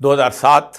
2007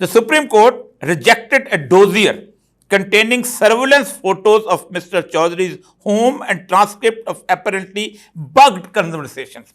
The Supreme Court rejected a dossier containing surveillance photos of Mr. Chaudhry's home and transcript of apparently bugged conversations।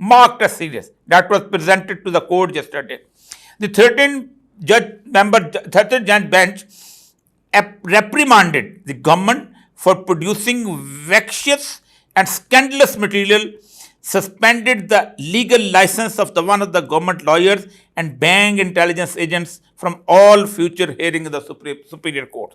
Marked as serious, that was presented to the court yesterday. The 13 judge bench reprimanded the government for producing vexatious and scandalous material, suspended the legal license of one of the government lawyers and banned intelligence agents from all future hearings of the superior court।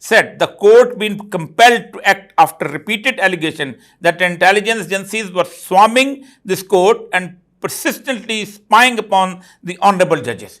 said the court been compelled to act after repeated allegation that intelligence agencies were swarming this court and persistently spying upon the honorable judges।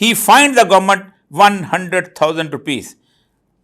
He fined the government 100,000 rupees।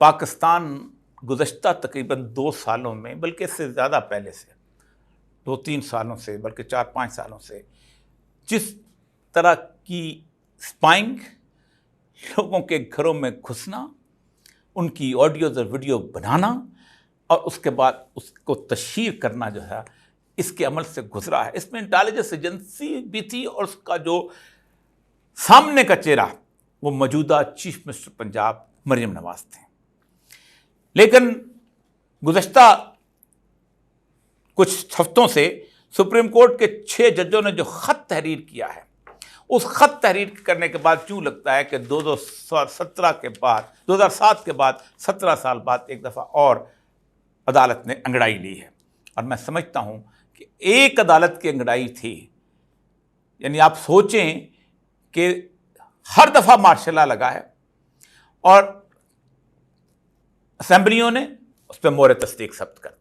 Pakistan گزشتہ تقریباً 2 سالوں میں، بلکہ اس سے زیادہ پہلے سے 2-3 سالوں سے، بلکہ 4-5 سالوں سے جس طرح کی اسپائنگ، لوگوں کے گھروں میں گھسنا، ان کی آڈیوز اور ویڈیو بنانا اور اس کے بعد اس کو تشہیر کرنا جو ہے، اس کے عمل سے گزرا ہے. اس میں انٹیلیجنس ایجنسی بھی تھی اور اس کا جو سامنے کا چہرہ وہ موجودہ چیف منسٹر پنجاب مریم نواز تھے. لیکن گزشتہ کچھ ہفتوں سے سپریم کورٹ کے 6 ججوں نے جو خط تحریر کیا ہے، اس خط تحریر کرنے کے بعد کیوں لگتا ہے کہ 2017 کے بعد 2007 کے بعد 17 سال بعد ایک دفعہ اور عدالت نے انگڑائی لی ہے. اور میں سمجھتا ہوں کہ ایک عدالت کی انگڑائی تھی. یعنی آپ سوچیں کہ ہر دفعہ مارشل لا لگا ہے اور اسمبلیوں نے اس پہ مہر تصدیق ثبت کر دی.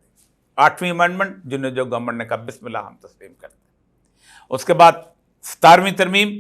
8ویں امینڈمنٹ جنہیں جو گورنمنٹ نے کہا بسم اللہ ہم تسلیم کرتے ہیں. اس کے بعد 17ویں ترمیم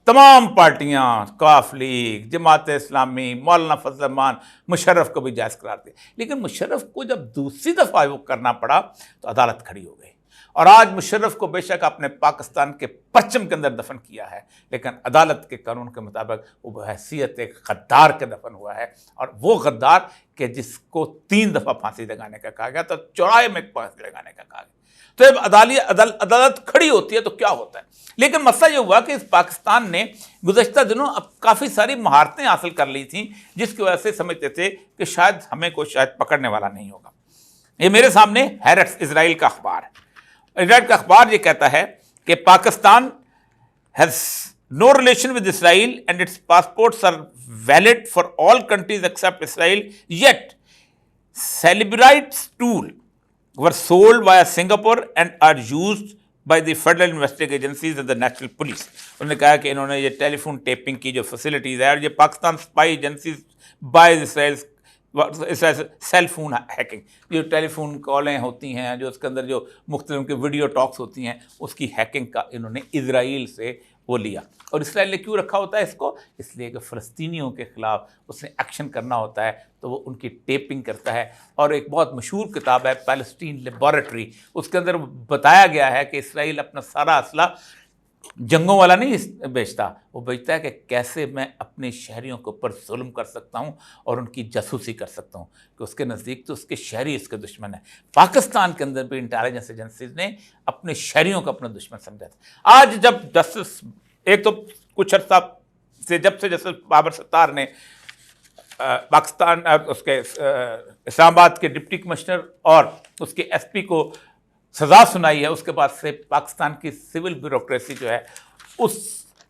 تمام پارٹیاں، کاف لیگ، جماعت اسلامی، مولانا فضل الرحمان، مشرف کو بھی جائز قرار دیا. لیکن مشرف کو جب دوسری دفعہ وہ کرنا پڑا تو عدالت کھڑی ہو گئی. اور آج مشرف کو بے شک آپ نے پاکستان کے پرچم کے اندر دفن کیا ہے، لیکن عدالت کے قانون کے مطابق وہ بحیثیت ایک غدار کے دفن ہوا ہے. اور وہ غدار کہ جس کو 3 دفعہ پھانسی لگانے کا کہا گیا، تو چوراہے میں پھانسی لگانے کا کہا گیا. تو جب عدالت کھڑی ہوتی ہے تو کیا ہوتا ہے. لیکن مسئلہ یہ ہوا کہ اس پاکستان نے گزشتہ دنوں اب کافی ساری مہارتیں حاصل کر لی تھیں، جس کی وجہ سے سمجھتے تھے کہ شاید ہمیں کوئی شاید پکڑنے والا نہیں ہوگا. یہ میرے سامنے ہیرٹس اسرائیل کا اخبار ہے. اسرائیل کا اخبار یہ کہتا ہے کہ Pakistan has no relation with Israel and its passports are valid for all countries except Israel, yet Cellebrite's tool were sold via Singapore and are used by the federal investigating agencies and the national police. انہوں نے کہا کہ انہوں نے یہ ٹیلی phone tapping کی جو facilities ہے اور یہ Pakistan spy agencies by Israel cell phone hacking, جو ٹیلی فون کالیں ہوتی ہیں، جو اس کے اندر جو مختلف کے ویڈیو ٹاکس ہوتی ہیں، اس کی ہیکنگ کا انہوں نے اسرائیل سے وہ لیا. اور اسرائیل نے کیوں رکھا ہوتا ہے اس کو؟ اس لیے کہ فلسطینیوں کے خلاف اس نے ایکشن کرنا ہوتا ہے تو وہ ان کی ٹیپنگ کرتا ہے. اور ایک بہت مشہور کتاب ہے پیلسٹین لیبارٹری، اس کے اندر بتایا گیا ہے کہ اسرائیل اپنا سارا اسلحہ جنگوں والا نہیں بیچتا، وہ بیچتا ہے کہ کیسے میں اپنے شہریوں کے اوپر ظلم کر سکتا ہوں اور ان کی جاسوسی کر سکتا ہوں، کہ اس کے نزدیک تو اس کے شہری اس کے دشمن ہیں. پاکستان کے اندر بھی انٹیلیجنس ایجنسیز نے اپنے شہریوں کو اپنا دشمن سمجھا تھا. آج جب جسٹس ایک تو کچھ عرصہ سے جب سے جسٹس بابر ستار نے پاکستان اس کے اسلام آباد کے ڈپٹی کمشنر اور اس کے ایس پی کو سزا سنائی ہے، اس کے بعد سے پاکستان کی سول بیوروکریسی جو ہے اس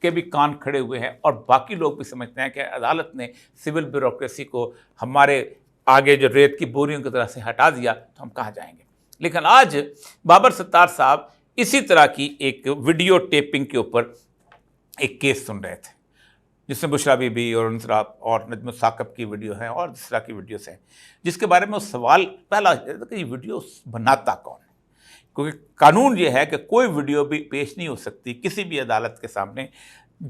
کے بھی کان کھڑے ہوئے ہیں. اور باقی لوگ بھی سمجھتے ہیں کہ عدالت نے سول بیوروکریسی کو ہمارے آگے جو ریت کی بوریوں کی طرح سے ہٹا دیا تو ہم کہاں جائیں گے. لیکن آج بابر ستار صاحب اسی طرح کی ایک ویڈیو ٹیپنگ کے اوپر ایک کیس سن رہے تھے، جس میں بشرا بی بی اور انصرا اور نجم ثاقب کی ویڈیو ہیں اور اس طرح کی ویڈیوز ہیں، جس کے بارے میں سوال پہلا کہ یہ ویڈیو بناتا کون ہے. کیونکہ قانون یہ ہے کہ کوئی ویڈیو بھی پیش نہیں ہو سکتی کسی بھی عدالت کے سامنے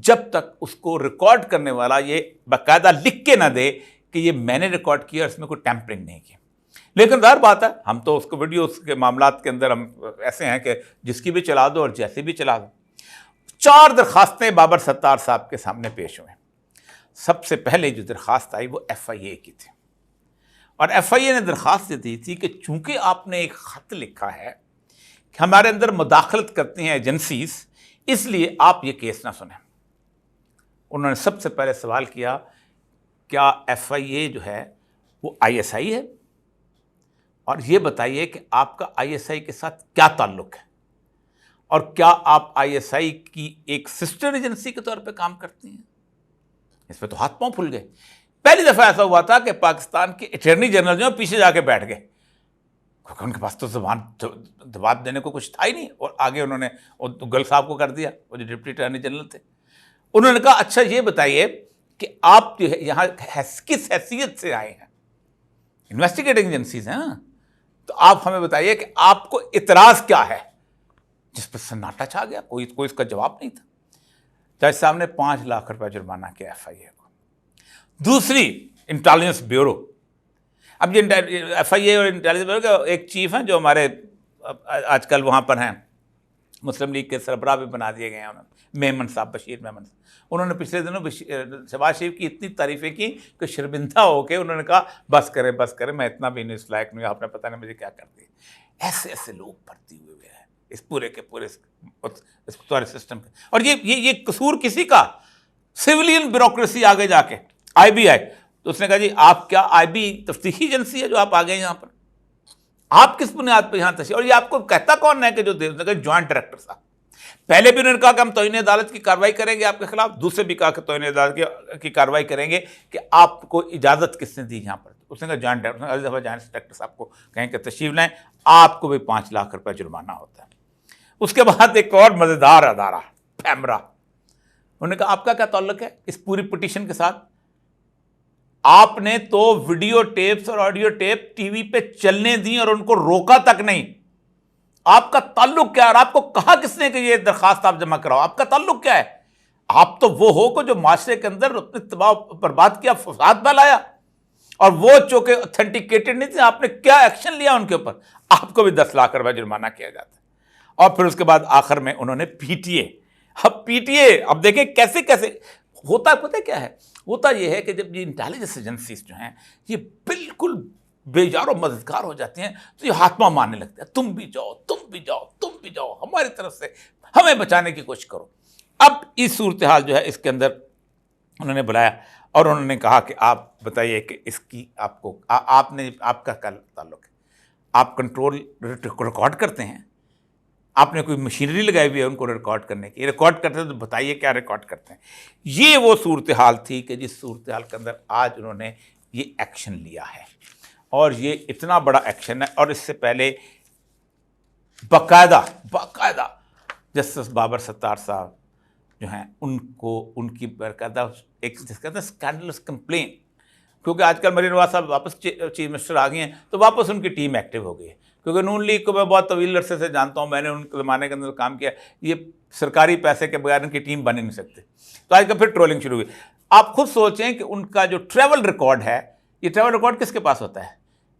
جب تک اس کو ریکارڈ کرنے والا یہ باقاعدہ لکھ کے نہ دے کہ یہ میں نے ریکارڈ کیا اور اس میں کوئی ٹیمپرنگ نہیں کی. لیکن ظاہر بات ہے ہم تو اس کو ویڈیوز کے معاملات کے اندر ہم ایسے ہیں کہ جس کی بھی چلا دو اور جیسے بھی چلا دو. 4 درخواستیں بابر ستار صاحب کے سامنے پیش ہوئیں. سب سے پہلے جو درخواست آئی وہ ایف آئی اے کی تھی، اور ایف آئی اے نے درخواست یہ دی تھی کہ چونکہ آپ نے ایک خط لکھا ہے کہ ہمارے اندر مداخلت کرتی ہیں ایجنسیز، اس لیے آپ یہ کیس نہ سنیں. انہوں نے سب سے پہلے سوال کیا کیا ایف آئی اے جو ہے وہ آئی ایس آئی ہے، اور یہ بتائیے کہ آپ کا آئی ایس آئی کے ساتھ کیا تعلق ہے، اور کیا آپ آئی ایس آئی کی ایک سسٹر ایجنسی کے طور پہ کام کرتی ہیں. اس پہ تو ہاتھ پاؤں پھل گئے. پہلی دفعہ ایسا ہوا تھا کہ پاکستان کے اٹارنی جنرل جو پیچھے جا کے بیٹھ گئے، کیونکہ ان کے پاس تو زبان جواب دینے کو کچھ تھا ہی نہیں، اور آگے انہوں نے گل صاحب کو کر دیا، وہ جو ڈپٹی اٹارنی جنرل تھے. انہوں نے کہا اچھا یہ بتائیے کہ آپ جو ہے یہاں کس حیثیت سے آئے ہیں، انویسٹیگیٹنگ ایجنسیز ہیں نا، تو آپ ہمیں بتائیے کہ آپ کو اعتراض کیا ہے. جس پر سناٹا چھا گیا، کوئی اس کا جواب نہیں تھا. جج صاحب نے 5 لاکھ روپے جرمانہ کیا ایف آئی اے کو. دوسری انٹیلیجنس بیورو اب یہ ایف آئی اے اور انٹیلیجنس کا ایک چیف ہیں جو ہمارے آج کل وہاں پر ہیں، مسلم لیگ کے سربراہ بھی بنا دیے گئے ہیں انہوں نے، میمن صاحب، بشیر میمن صاحب، انہوں نے پچھلے دنوں شہباز شریف کی اتنی تعریفیں کی کہ شرمندہ ہو کے انہوں نے کہا بس کرے میں اتنا بھی نہیں اس لائق نہیں، آپ نے پتہ نہیں مجھے کیا کر دی۔ ایسے ایسے لوگ بھرتی ہوئے ہیں اس پورے کے پورے اس سارے سسٹم کے، اور یہ قصور کسی کا، سویلین بیوروکریسی آگے جا کے آئی بی آئی، تو اس نے کہا جی آپ کیا آئی بی تفتیشی ایجنسی ہے جو آپ آ گئے یہاں پر، آپ کس بنیاد پہ یہاں تشریف، اور یہ آپ کو کہتا کون ہے کہ جو جوائنٹ ڈائریکٹر صاحب، پہلے بھی انہوں نے کہا کہ ہم توہین عدالت کی کارروائی کریں گے آپ کے خلاف، دوسرے بھی کہا کہ توہین عدالت کی کارروائی کریں گے، کہ آپ کو اجازت کس نے دی یہاں پر، اس نے کہا جوائنٹ ڈائریکٹر صاحب کو کہیں کہ تشریف لائیں، آپ کو بھی 5 لاکھ روپے جرمانہ ہوتا ہے۔ اس کے بعد ایک اور مزیدار ادارہ پیمرا، انہوں نے کہا آپ کا کیا تعلق ہے اس پوری پٹیشن کے ساتھ، آپ نے تو ویڈیو ٹیپس اور آڈیو ٹیپ ٹی وی پہ چلنے دیں اور ان کو روکا تک نہیں، آپ کا تعلق کیا ہے، اور آپ کو کہا کس نے کہ یہ درخواست آپ جمع کراؤ، آپ کا تعلق کیا ہے، آپ تو وہ ہو کہ جو معاشرے کے اندر اپنے تباہ برباد کیا، فساد پھیلایا، اور وہ چونکہ اتھینٹیکیٹڈ نہیں تھے، آپ نے کیا ایکشن لیا ان کے اوپر، آپ کو بھی 10 لاکھ روپے جرمانہ کیا جاتا ہے۔ اور پھر اس کے بعد آخر میں انہوں نے پی ٹی اے، اب پی ٹی اے، اب دیکھیں کیسے ہوتا، پتہ کیا ہے، ہوتا یہ ہے کہ جب یہ انٹیلیجنس ایجنسیز جو ہیں یہ بالکل بے جار و مددگار ہو جاتی ہیں تو یہ ہاتھ مارنے لگتے ہیں، تم بھی جاؤ ہماری طرف سے ہمیں بچانے کی کوشش کرو۔ اب اس صورتحال جو ہے اس کے اندر انہوں نے بلایا اور انہوں نے کہا کہ آپ بتائیے کہ اس کی آپ کا کیا تعلق ہے، آپ کنٹرول ریکارڈ کرتے ہیں، آپ نے کوئی مشینری لگائی ہوئی ہے ان کو ریکارڈ کرنے کی، ریکارڈ کرتے ہیں تو بتائیے کیا ریکارڈ کرتے ہیں۔ یہ وہ صورتحال تھی کہ جس صورتحال کے اندر آج انہوں نے یہ ایکشن لیا ہے، اور یہ اتنا بڑا ایکشن ہے، اور اس سے پہلے باقاعدہ جسٹس بابر ستار صاحب جو ہیں ان کی باقاعدہ ایک جس کہتے ہیں اسکینڈلس کمپلین، کیونکہ آج کل مریم نواز صاحب واپس چیف منسٹر آ گئی ہیں تو واپس ان کی ٹیم ایکٹیو ہو گئی ہے، کیونکہ نون لیگ کو میں بہت طویل عرصے سے جانتا ہوں، میں نے ان کے زمانے کے اندر کام کیا، یہ سرکاری پیسے کے بغیر ان کی ٹیم بن ہی نہیں سکتے، تو آج کل پھر ٹرولنگ شروع ہوئی۔ آپ خود سوچیں کہ ان کا جو ٹریول ریکارڈ ہے، یہ ٹریول ریکارڈ کس کے پاس ہوتا ہے،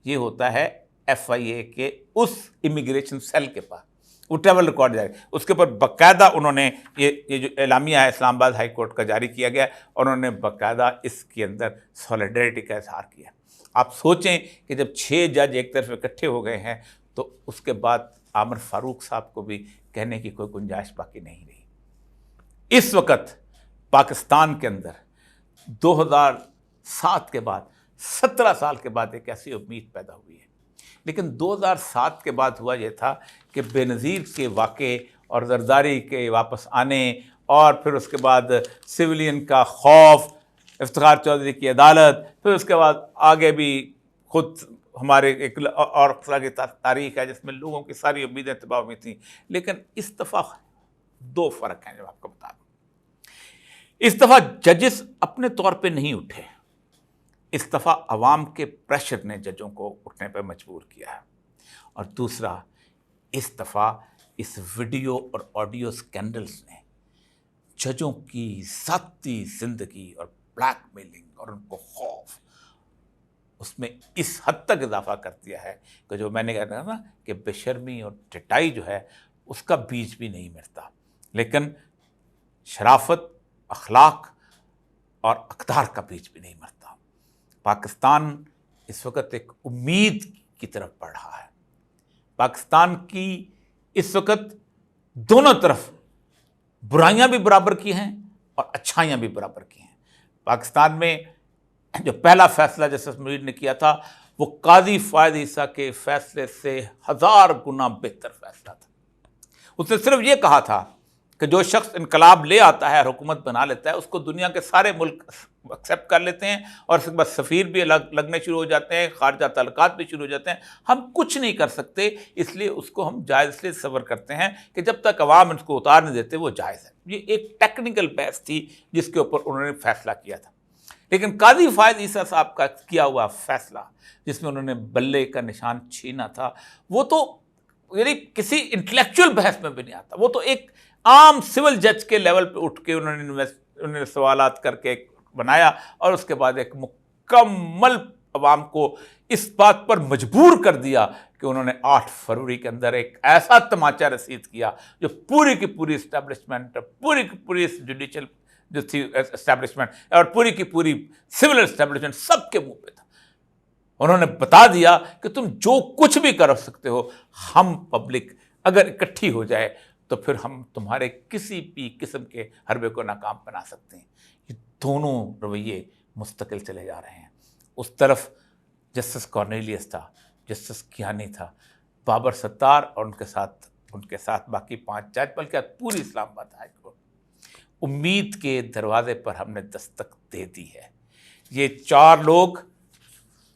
یہ ہوتا ہے ایف آئی اے کے اس امیگریشن سیل کے پاس، وہ ٹریول ریکارڈ جائے، اس کے اوپر باقاعدہ انہوں نے یہ جو اعلامیہ ہے اسلام آباد ہائی کورٹ کا جاری کیا گیا، اور انہوں نے باقاعدہ اس کے اندر سولیڈریٹی کا اظہار کیا۔ آپ سوچیں کہ جب 6 جج ایک طرف اکٹھے ہو گئے ہیں تو اس کے بعد عامر فاروق صاحب کو بھی کہنے کی کوئی گنجائش باقی نہیں رہی۔ اس وقت پاکستان کے اندر 2007 کے بعد 17 سال کے بعد ایک ایسی امید پیدا ہوئی ہے، لیکن 2007 کے بعد ہوا یہ تھا کہ بے نظیر کے واقعے اور زرداری کے واپس آنے، اور پھر اس کے بعد سویلین کا خوف، افتخار چودھری کی عدالت، پھر اس کے بعد آگے بھی خود ہمارے ایک اور کی تاریخ ہے جس میں لوگوں کی ساری امیدیں تباہ ہوئی تھیں، لیکن اس دفعہ 2 فرق ہیں جو آپ کو بتا دوں۔ اس دفعہ ججز اپنے طور پہ نہیں اٹھے، اس دفعہ عوام کے پریشر نے ججوں کو اٹھنے پہ مجبور کیا ہے، اور دوسرا اس دفعہ اس ویڈیو اور آڈیو سکینڈلز نے ججوں کی ذاتی زندگی اور بلیک میلنگ اور ان کو خوف، اس میں اس حد تک اضافہ کر دیا ہے کہ جو میں نے کہا نا کہ بے شرمی اور ٹٹائی جو ہے اس کا بیج بھی نہیں مرتا، لیکن شرافت، اخلاق اور اقدار کا بیج بھی نہیں مرتا۔ پاکستان اس وقت ایک امید کی طرف بڑھ رہا ہے، پاکستان کی اس وقت دونوں طرف برائیاں بھی برابر کی ہیں اور اچھائیاں بھی برابر کی ہیں۔ پاکستان میں جو پہلا فیصلہ جسٹس منیر نے کیا تھا وہ قاضی فائد عیسیٰ کے فیصلے سے 1000 گنا بہتر فیصلہ تھا۔ اس نے صرف یہ کہا تھا کہ جو شخص انقلاب لے آتا ہے اور حکومت بنا لیتا ہے اس کو دنیا کے سارے ملک ایکسیپٹ کر لیتے ہیں، اور اس کے بعد سفیر بھی لگنے شروع ہو جاتے ہیں، خارجہ تعلقات بھی شروع ہو جاتے ہیں، ہم کچھ نہیں کر سکتے، اس لیے اس کو ہم جائز اس لیے تصور کرتے ہیں کہ جب تک عوام اس کو اتار نہیں دیتے وہ جائز ہے۔ یہ ایک ٹیکنیکل بحث تھی جس کے اوپر انہوں نے فیصلہ کیا تھا، لیکن قاضی فائد عیسیٰ صاحب کا کیا ہوا فیصلہ جس میں انہوں نے بلے کا نشان چھینا تھا، وہ تو یعنی کسی انٹلیکچوئل بحث میں بھی نہیں آتا، وہ تو ایک عام سول جج کے لیول پہ اٹھ کے انہوں نے سوالات کر کے بنایا، اور اس کے بعد ایک مکمل عوام کو اس بات پر مجبور کر دیا کہ انہوں نے 8 فروری کے اندر ایک ایسا تماچا رسید کیا جو پوری کی پوری اسٹیبلشمنٹ، پوری کی پوری جوڈیشل جو تھی اسٹیبلشمنٹ اور پوری کی پوری سول اسٹیبلشمنٹ سب کے منہ پہ تھا۔ انہوں نے بتا دیا کہ تم جو کچھ بھی کر سکتے ہو، ہم پبلک اگر اکٹھی ہو جائے تو پھر ہم تمہارے کسی بھی قسم کے حربے کو ناکام بنا سکتے ہیں۔ یہ دونوں رویے مستقل چلے جا رہے ہیں۔ اس طرف جسٹس کارنیلیس تھا، جسٹس کیانی تھا، بابر ستار اور ان کے ساتھ باقی 5 جج، بلکہ پوری اسلام آباد ہائی کورٹ۔ امید کے دروازے پر ہم نے دستک دے دی ہے۔ یہ 4 لوگ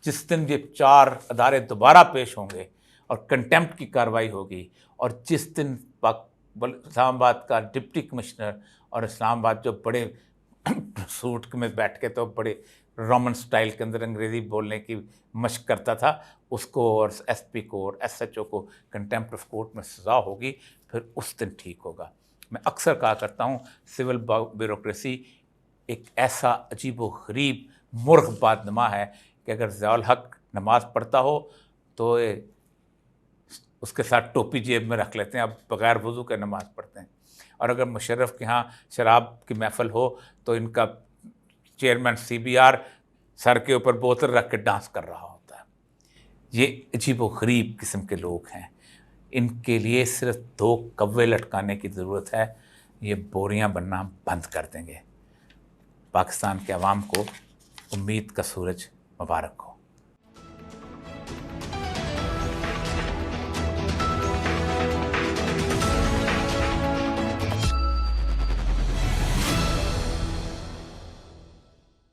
جس دن یہ 4 ادارے دوبارہ پیش ہوں گے اور کنٹیمپٹ کی کارروائی ہوگی، اور جس دن اسلام آباد کا ڈپٹی کمشنر اور اسلام آباد جو بڑے سوٹ میں بیٹھ کے تو بڑے رومن سٹائل کے اندر انگریزی بولنے کی مشق کرتا تھا، اس کو اور ایس پی کو اور ایس ایچ او کو کنٹیمپٹ آف کورٹ میں سزا ہوگی، پھر اس دن ٹھیک ہوگا۔ میں اکثر کہا کرتا ہوں سول بیوروکریسی ایک ایسا عجیب و غریب مرغ باد نما ہے کہ اگر ضیاء الحق نماز پڑھتا ہو تو اس کے ساتھ ٹوپی جیب میں رکھ لیتے ہیں، اب بغیر وضو کے نماز پڑھتے ہیں، اور اگر مشرف کے ہاں شراب کی محفل ہو تو ان کا چیئرمین سی بی آر سر کے اوپر بوتل رکھ کے ڈانس کر رہا ہوتا ہے۔ یہ عجیب و غریب قسم کے لوگ ہیں، ان کے لیے صرف 2 کوے لٹکانے کی ضرورت ہے، یہ بوریاں بننا بند کر دیں گے۔ پاکستان کے عوام کو امید کا سورج مبارک ہو۔